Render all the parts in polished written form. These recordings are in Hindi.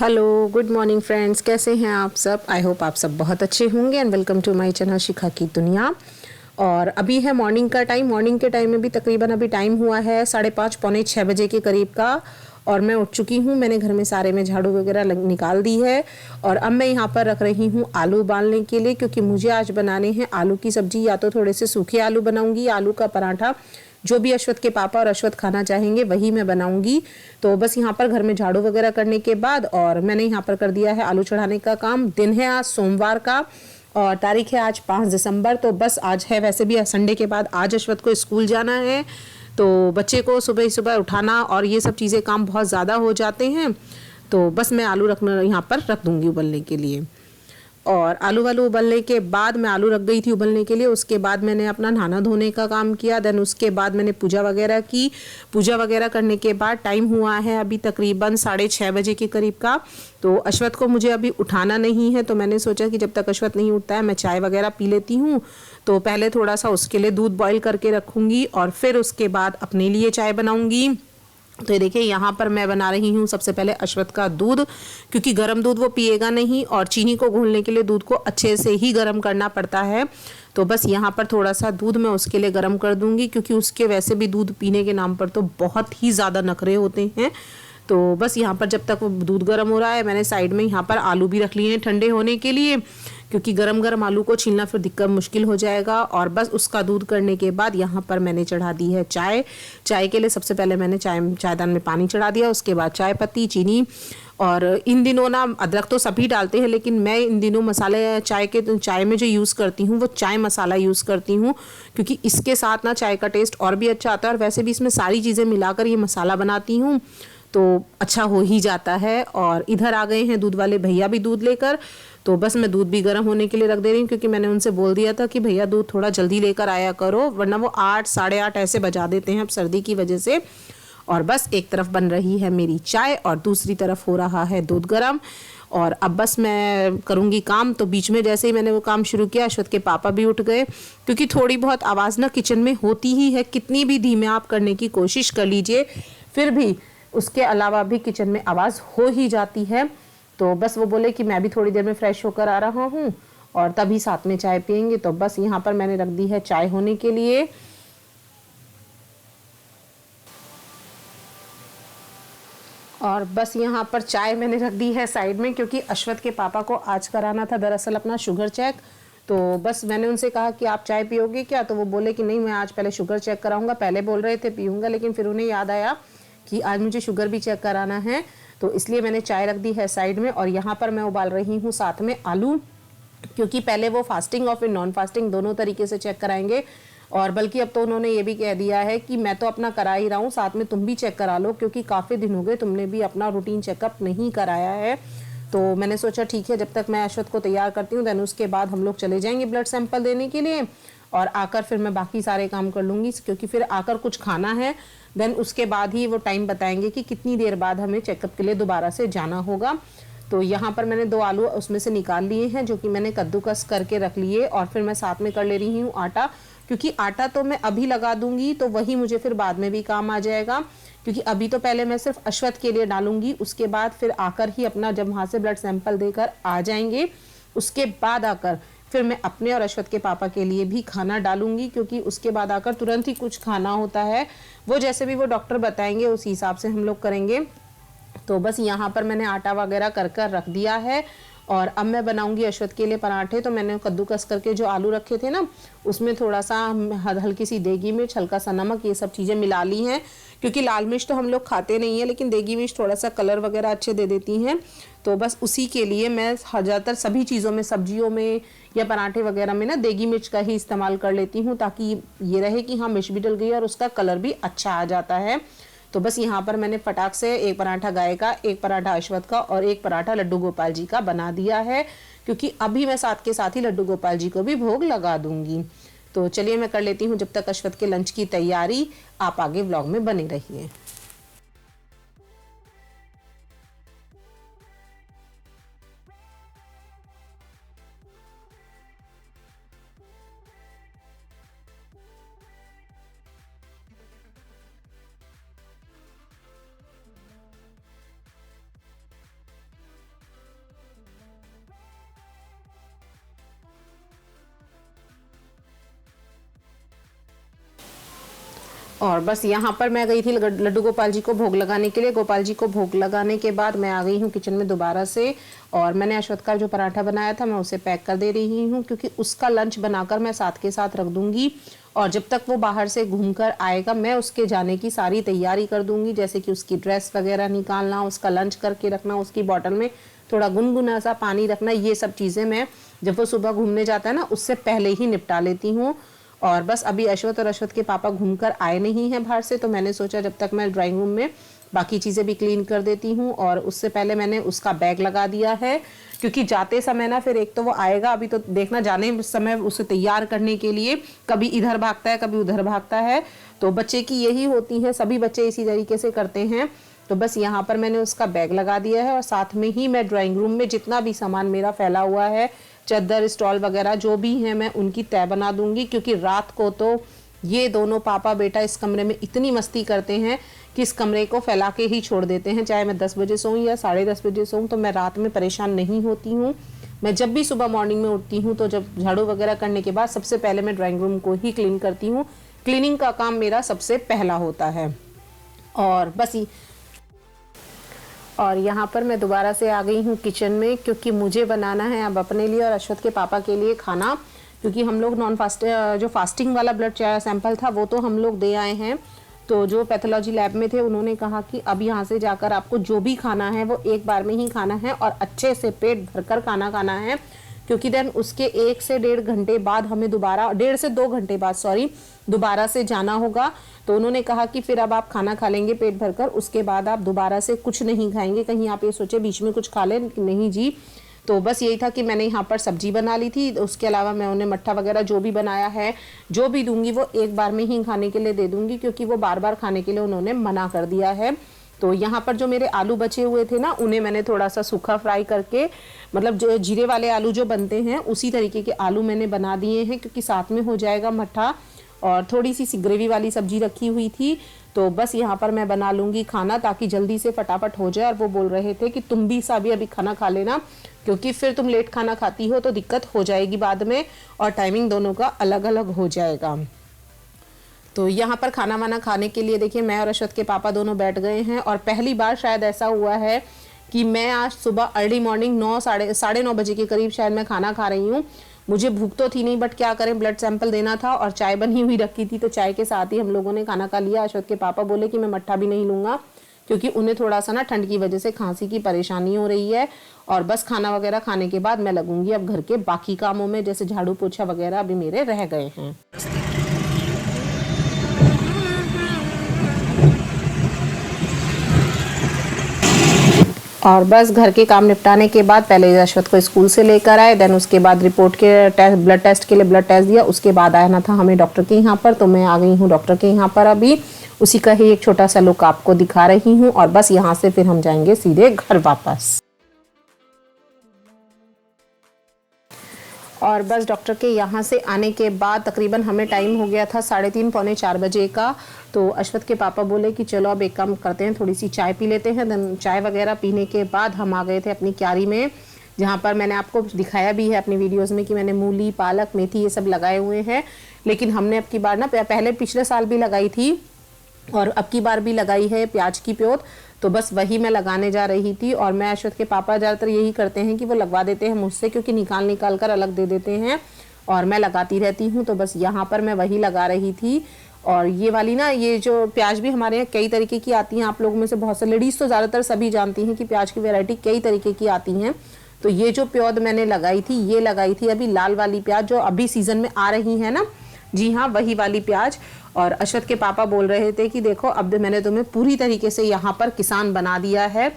Hello, good morning friends. कैसे हैं आप सब? आई होप आप सब बहुत अच्छे होंगे and welcome to my channel Shikha की दुनिया। और अभी है मॉर्निंग का टाइम। मॉर्निंग के टाइम में भी तकरीबन अभी टाइम हुआ है 5:30 पौने 6 बजे के करीब का। और मैं उठ चुकी हूँ। मैंने घर में सारे में झाड़ू वगैरह निकाल दी है। और अब मैं यहाँ पर रख रही हूँ आलू उबालने के लिए, क्योंकि मुझे आज बनाने हैं आलू की सब्जी। या तो थोड़े से सूखे आलू बनाऊंगी, आलू का पराठा, जो भी अश्वथ के पापा और अश्वथ खाना चाहेंगे वही मैं बनाऊंगी। तो बस यहाँ पर घर में झाड़ू वगैरह करने के बाद और मैंने यहाँ पर कर दिया है आलू चढ़ाने का काम। दिन है आज सोमवार का और तारीख है आज 5 दिसंबर। तो बस आज है, वैसे भी संडे के बाद आज अश्वथ को स्कूल जाना है। तो बच्चे को सुबह सुबह उठाना और ये सब चीज़ें काम बहुत ज़्यादा हो जाते हैं। तो बस मैं आलू रखना यहाँ पर रख दूँगी उबलने के लिए। और आलू वालू उबलने के बाद मैं आलू रख गई थी उबलने के लिए। उसके बाद मैंने अपना नहाना धोने का काम किया। देन उसके बाद मैंने पूजा वगैरह की। पूजा वगैरह करने के बाद टाइम हुआ है अभी तकरीबन 6:30 बजे के करीब का। तो अश्वथ को मुझे अभी उठाना नहीं है, तो मैंने सोचा कि जब तक अश्वथ नहीं उठता है मैं चाय वगैरह पी लेती हूँ। तो पहले थोड़ा सा उसके लिए दूध बॉईल करके रखूँगी और फिर उसके बाद अपने लिए चाय बनाऊँगी। तो ये देखिए यहाँ पर मैं बना रही हूँ सबसे पहले अश्वथ का दूध, क्योंकि गर्म दूध वो पिएगा नहीं और चीनी को घोलने के लिए दूध को अच्छे से ही गर्म करना पड़ता है। तो बस यहाँ पर थोड़ा सा दूध मैं उसके लिए गर्म कर दूंगी, क्योंकि उसके वैसे भी दूध पीने के नाम पर तो बहुत ही ज़्यादा नखरे होते हैं। तो बस यहाँ पर जब तक वो दूध गर्म हो रहा है, मैंने साइड में यहाँ पर आलू भी रख लिए हैं ठंडे होने के लिए, क्योंकि गरम गरम आलू को छीलना फिर दिक्कत मुश्किल हो जाएगा। और बस उसका दूध करने के बाद यहाँ पर मैंने चढ़ा दी है चाय। चाय के लिए सबसे पहले मैंने चायदान में पानी चढ़ा दिया, उसके बाद चाय पत्ती, चीनी। और इन दिनों ना अदरक तो सभी डालते हैं, लेकिन मैं इन दिनों मसाले चाय में जो यूज़ करती हूँ वो चाय मसाला यूज़ करती हूँ, क्योंकि इसके साथ ना चाय का टेस्ट और भी अच्छा आता है। और वैसे भी इसमें सारी चीज़ें मिलाकर ये मसाला बनाती हूँ, तो अच्छा हो ही जाता है। और इधर आ गए हैं दूध वाले भैया भी दूध लेकर। तो बस मैं दूध भी गर्म होने के लिए रख दे रही हूँ, क्योंकि मैंने उनसे बोल दिया था कि भैया दूध थोड़ा जल्दी लेकर आया करो, वरना वो 8 8:30 ऐसे बजा देते हैं अब सर्दी की वजह से। और बस एक तरफ बन रही है मेरी चाय और दूसरी तरफ हो रहा है दूध गर्म। और अब बस मैं करूँगी काम। तो बीच में जैसे ही मैंने वो काम शुरू किया, अश्वथ के पापा भी उठ गए, क्योंकि थोड़ी बहुत आवाज़ ना किचन में होती ही है। कितनी भी धीमे आप करने की कोशिश कर लीजिए, फिर भी उसके अलावा भी किचन में आवाज़ हो ही जाती है। तो बस वो बोले कि मैं भी थोड़ी देर में फ़्रेश होकर आ रहा हूँ और तभी साथ में चाय पियेंगे। तो बस यहाँ पर मैंने रख दी है चाय होने के लिए। और बस यहाँ पर चाय मैंने रख दी है साइड में, क्योंकि अश्वथ के पापा को आज कराना था दरअसल अपना शुगर चेक। तो बस मैंने उनसे कहा कि आप चाय पियोगे क्या? तो वो बोले कि नहीं, मैं आज पहले शुगर चेक कराऊंगा। पहले बोल रहे थे पीऊँगा, लेकिन फिर उन्हें याद आया कि आज मुझे शुगर भी चेक कराना है। तो इसलिए मैंने चाय रख दी है साइड में। और यहाँ पर मैं उबाल रही हूँ साथ में आलू, क्योंकि पहले वो फास्टिंग और फिर नॉन फास्टिंग दोनों तरीके से चेक कराएंगे। और बल्कि अब तो उन्होंने ये भी कह दिया है कि मैं तो अपना करा ही रहा हूँ, साथ में तुम भी चेक करा लो, क्योंकि काफ़ी दिन हो गए तुमने भी अपना रूटीन चेकअप नहीं कराया है। तो मैंने सोचा ठीक है, जब तक मैं अश्वथ को तैयार करती हूँ, देन उसके बाद हम लोग चले जाएंगे ब्लड सैंपल देने के लिए। और आकर फिर मैं बाकी सारे काम कर लूँगी, क्योंकि फिर आकर कुछ खाना है। देन उसके बाद ही वो टाइम बताएंगे कि कितनी देर बाद हमें चेकअप के लिए दोबारा से जाना होगा। तो यहाँ पर मैंने 2 आलू उसमें से निकाल लिए हैं, जो कि मैंने कद्दूकस करके रख लिए। और फिर मैं साथ में कर ले रही हूँ आटा, क्योंकि आटा तो मैं अभी लगा दूंगी तो वही मुझे फिर बाद में भी काम आ जाएगा। क्योंकि अभी तो पहले मैं सिर्फ अश्वथ के लिए डालूंगी, उसके बाद फिर आकर ही अपना, जब वहाँ से ब्लड सैंपल देकर आ जाएंगे, उसके बाद आकर फिर मैं अपने और अश्वथ के पापा के लिए भी खाना डालूंगी, क्योंकि उसके बाद आकर तुरंत ही कुछ खाना होता है। वो जैसे भी वो डॉक्टर बताएंगे उस हिसाब से हम लोग करेंगे। तो बस यहाँ पर मैंने आटा वगैरह कर कर रख दिया है। और अब मैं बनाऊंगी अश्वथ के लिए पराठे। तो मैंने कद्दूकस करके जो आलू रखे थे ना, उसमें थोड़ा सा हल्की सी देगी मिर्च, हल्का सा नमक, ये सब चीज़ें मिला ली हैं, क्योंकि लाल मिर्च तो हम लोग खाते नहीं है, लेकिन देगी मिर्च थोड़ा सा कलर वगैरह अच्छे दे देती हैं। तो बस उसी के लिए मैं ज़्यादातर सभी चीज़ों में, सब्जियों में या पराठे वगैरह में ना देगी मिर्च का ही इस्तेमाल कर लेती हूँ, ताकि ये रहे कि हाँ मिर्च भी डल गई और उसका कलर भी अच्छा आ जाता है। तो बस यहाँ पर मैंने फटाक से एक पराठा गाय का, एक पराठा अश्वथ का और एक पराठा लड्डू गोपाल जी का बना दिया है, क्योंकि अभी मैं साथ के साथ ही लड्डू गोपाल जी को भी भोग लगा दूंगी। तो चलिए मैं कर लेती हूँ जब तक अश्वथ के लंच की तैयारी। आप आगे व्लॉग में बने रहिए। और बस यहाँ पर मैं गई थी लड्डू गोपाल जी को भोग लगाने के लिए। गोपाल जी को भोग लगाने के बाद मैं आ गई हूँ किचन में दोबारा से, और मैंने अश्वत्थ का जो पराठा बनाया था मैं उसे पैक कर दे रही हूँ, क्योंकि उसका लंच बनाकर मैं साथ के साथ रख दूंगी। और जब तक वो बाहर से घूमकर आएगा मैं उसके जाने की सारी तैयारी कर दूंगी, जैसे कि उसकी ड्रेस वगैरह निकालना, उसका लंच करके रखना, उसकी बॉटल में थोड़ा गुनगुना सा पानी रखना, ये सब चीज़ें मैं जब वो सुबह घूमने जाता है ना उससे पहले ही निपटा लेती हूँ। और बस अभी अश्वत्थ और अश्वत्थ के पापा घूमकर आए नहीं हैं बाहर से, तो मैंने सोचा जब तक मैं ड्राइंग रूम में बाकी चीज़ें भी क्लीन कर देती हूँ। और उससे पहले मैंने उसका बैग लगा दिया है, क्योंकि जाते समय ना फिर एक तो वो आएगा, अभी तो देखना जाने समय उसे तैयार करने के लिए कभी इधर भागता है कभी उधर भागता है, तो बच्चे की यही होती है, सभी बच्चे इसी तरीके से करते हैं। तो बस यहाँ पर मैंने उसका बैग लगा दिया है, और साथ में ही मैं ड्राइंग रूम में जितना भी सामान मेरा फैला हुआ है, चादर स्टॉल वगैरह जो भी है, मैं उनकी तय बना दूंगी, क्योंकि रात को तो ये दोनों पापा बेटा इस कमरे में इतनी मस्ती करते हैं कि इस कमरे को फैला के ही छोड़ देते हैं। चाहे मैं 10 बजे सोऊं या 10:30 बजे सोऊं, तो मैं रात में परेशान नहीं होती हूँ। मैं जब भी सुबह मॉर्निंग में उठती हूँ तो जब झाड़ू वगैरह करने के बाद सबसे पहले मैं ड्राइंग रूम को ही क्लीन करती हूँ। क्लीनिंग का काम मेरा सबसे पहला होता है। और बस और यहाँ पर मैं दोबारा से आ गई हूँ किचन में, क्योंकि मुझे बनाना है अब अपने लिए और अश्वत्थ के पापा के लिए खाना, क्योंकि हम लोग जो फास्टिंग वाला ब्लड सैंपल था वो तो हम लोग दे आए हैं। तो जो पैथोलॉजी लैब में थे उन्होंने कहा कि अब यहाँ से जाकर आपको जो भी खाना है वो एक बार में ही खाना है और अच्छे से पेट भरकर खाना खाना है, क्योंकि देन उसके 1 से 1.5 घंटे बाद हमें दोबारा 1.5 से 2 घंटे बाद दोबारा से जाना होगा। तो उन्होंने कहा कि फिर अब आप खाना खा लेंगे पेट भरकर, उसके बाद आप दोबारा से कुछ नहीं खाएंगे। कहीं आप ये सोचे बीच में कुछ खा लें, नहीं जी। तो बस यही था कि मैंने यहाँ पर सब्जी बना ली थी, उसके अलावा मैं उन्हें मट्ठा वगैरह जो भी बनाया है, जो भी दूंगी वो एक बार में ही खाने के लिए दे दूंगी, क्योंकि वो बार बार खाने के लिए उन्होंने मना कर दिया है। तो यहाँ पर जो मेरे आलू बचे हुए थे ना, उन्हें मैंने थोड़ा सा सूखा फ्राई करके, मतलब जो जीरे वाले आलू जो बनते हैं उसी तरीके के आलू मैंने बना दिए हैं, क्योंकि साथ में हो जाएगा मट्ठा। और थोड़ी सी ग्रेवी वाली सब्जी रखी हुई थी, तो बस यहाँ पर मैं बना लूँगी खाना, ताकि जल्दी से फटाफट हो जाए। और वो बोल रहे थे कि तुम भी साबी अभी खाना खा लेना, क्योंकि फिर तुम लेट खाना खाती हो तो दिक्कत हो जाएगी बाद में, और टाइमिंग दोनों का अलग अलग हो जाएगा। तो यहाँ पर खाना वाना खाने के लिए देखिए मैं और अश्वत्थ के पापा दोनों बैठ गए हैं। और पहली बार शायद ऐसा हुआ है कि मैं आज सुबह अर्ली मॉर्निंग 9 साढ़े 9 बजे के करीब शायद मैं खाना खा रही हूँ। मुझे भूख तो थी नहीं, बट क्या करें, ब्लड सैंपल देना था और चाय बनी हुई रखी थी, तो चाय के साथ ही हम लोगों ने खाना खा लिया। अश्वत्थ के पापा बोले कि मैं मट्ठा भी नहीं लूँगा, क्योंकि उन्हें थोड़ा सा ना ठंड की वजह से खांसी की परेशानी हो रही है। और बस खाना वगैरह खाने के बाद मैं लगूंगी अब घर के बाकी कामों में, जैसे झाड़ू पोछा वगैरह अभी मेरे रह गए हैं। और बस घर के काम निपटाने के बाद पहले अश्वत्थ को स्कूल से लेकर आए, देन उसके बाद रिपोर्ट के ब्लड टेस्ट के लिए ब्लड टेस्ट दिया, उसके बाद आना था हमें डॉक्टर के यहाँ पर। तो मैं आ गई हूँ डॉक्टर के यहाँ पर, अभी उसी का ही एक छोटा सा लुक आपको दिखा रही हूँ। और बस यहाँ से फिर हम जाएंगे सीधे घर वापस। और बस डॉक्टर के यहाँ से आने के बाद तकरीबन हमें टाइम हो गया था 3:30 पौने 4 बजे का। तो अश्वत्थ के पापा बोले कि चलो अब एक काम करते हैं, थोड़ी सी चाय पी लेते हैं। देन चाय वगैरह पीने के बाद हम आ गए थे अपनी क्यारी में, जहाँ पर मैंने आपको दिखाया भी है अपनी वीडियोज़ में कि मैंने मूली, पालक, मेथी ये सब लगाए हुए हैं। लेकिन हमने अब की बार ना, पहले पिछले साल भी लगाई थी और अब की बार भी लगाई है प्याज की प्योत, तो बस वही मैं लगाने जा रही थी। और मैं अश्वत्थ के पापा ज़्यादातर यही करते हैं कि वो लगवा देते हैं मुझसे, क्योंकि निकाल कर अलग दे देते हैं और मैं लगाती रहती हूँ। तो बस यहाँ पर मैं वही लगा रही थी। और ये वाली ना, ये जो प्याज भी हमारे यहाँ कई तरीके की आती हैं, आप लोगों में से बहुत से लेडीज़ तो ज़्यादातर सभी जानती हैं कि प्याज की वैरायटी कई तरीके की आती हैं। तो ये जो प्योद मैंने लगाई थी, ये लगाई थी अभी लाल वाली प्याज जो अभी सीज़न में आ रही है ना, जी हाँ वही वाली प्याज। और अश्वत्थ के पापा बोल रहे थे कि देखो अब मैंने तुम्हें पूरी तरीके से यहाँ पर किसान बना दिया है।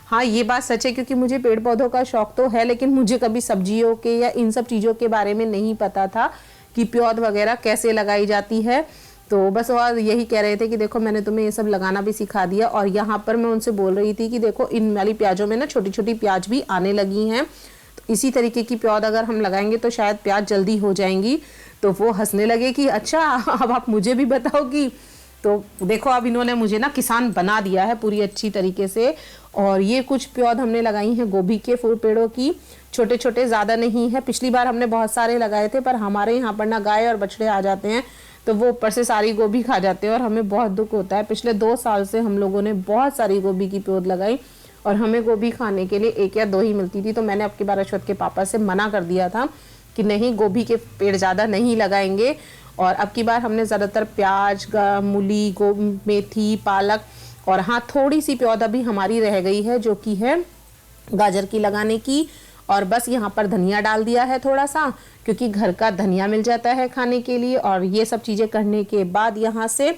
हाँ ये बात सच है, क्योंकि मुझे पेड़ पौधों का शौक तो है, लेकिन मुझे कभी सब्जियों के या इन सब चीज़ों के बारे में नहीं पता था कि प्योद वगैरह कैसे लगाई जाती है। तो बस और यही कह रहे थे कि देखो मैंने तुम्हें ये सब लगाना भी सिखा दिया। और यहाँ पर मैं उनसे बोल रही थी कि देखो इन वाली प्याजों में ना छोटी छोटी प्याज भी आने लगी हैं, तो इसी तरीके की प्योद अगर हम लगाएंगे तो शायद प्याज जल्दी हो जाएंगी। तो वो हंसने लगे कि अच्छा अब आप मुझे भी बताओगी। तो देखो अब इन्होंने मुझे ना किसान बना दिया है पूरी अच्छी तरीके से। और ये कुछ प्योद हमने लगाई हैं गोभी के फूल पेड़ों की, छोटे छोटे, ज़्यादा नहीं है। पिछली बार हमने बहुत सारे लगाए थे, पर हमारे यहाँ पर ना गाय और बछड़े आ जाते हैं, तो वो ऊपर से सारी गोभी खा जाते हैं और हमें बहुत दुख होता है। पिछले 2 साल से हम लोगों ने बहुत सारी गोभी की पौध लगाई और हमें गोभी खाने के लिए 1 या 2 ही मिलती थी। तो मैंने अब की बार अश्वथ के पापा से मना कर दिया था कि नहीं, गोभी के पेड़ ज़्यादा नहीं लगाएंगे। और अब की बार हमने ज़्यादातर प्याज, मूली, मेथी, पालक और हाँ, थोड़ी सी पौध अभी हमारी रह गई है जो कि है गाजर की लगाने की। और बस यहाँ पर धनिया डाल दिया है थोड़ा सा, क्योंकि घर का धनिया मिल जाता है खाने के लिए। और ये सब चीज़ें करने के बाद यहाँ से,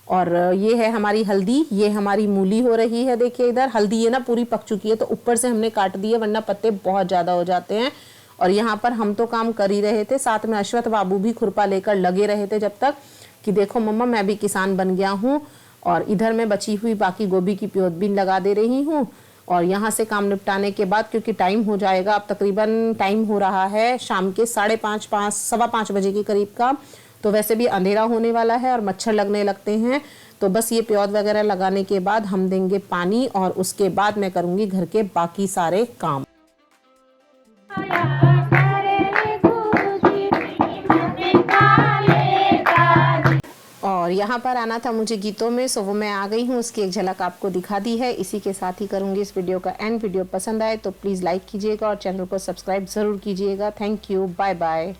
और ये है हमारी हल्दी, ये हमारी मूली हो रही है। देखिए इधर हल्दी ये ना पूरी पक चुकी है, तो ऊपर से हमने काट दी है वरना पत्ते बहुत ज़्यादा हो जाते हैं। और यहाँ पर हम तो काम कर ही रहे थे, साथ में अश्वथ बाबू भी खुरपा लेकर लगे रहे थे जब तक कि देखो मम्मा मैं भी किसान बन गया हूँ। और इधर मैं बची हुई बाकी गोभी की पौध भी लगा दे रही हूँ। और यहाँ से काम निपटाने के बाद, क्योंकि टाइम हो जाएगा अब, तकरीबन टाइम हो रहा है शाम के 5:30 सवा 5 बजे के करीब का, तो वैसे भी अंधेरा होने वाला है और मच्छर लगने लगते हैं। तो बस ये पौध वगैरह लगाने के बाद हम देंगे पानी और उसके बाद मैं करूँगी घर के बाकी सारे काम। और यहाँ पर आना था मुझे गीतों में, सो वो मैं आ गई हूँ, उसकी एक झलक आपको दिखा दी है। इसी के साथ ही करूँगी इस वीडियो का एंड। वीडियो पसंद आए तो प्लीज़ लाइक कीजिएगा और चैनल को सब्सक्राइब ज़रूर कीजिएगा। Thank you, bye bye.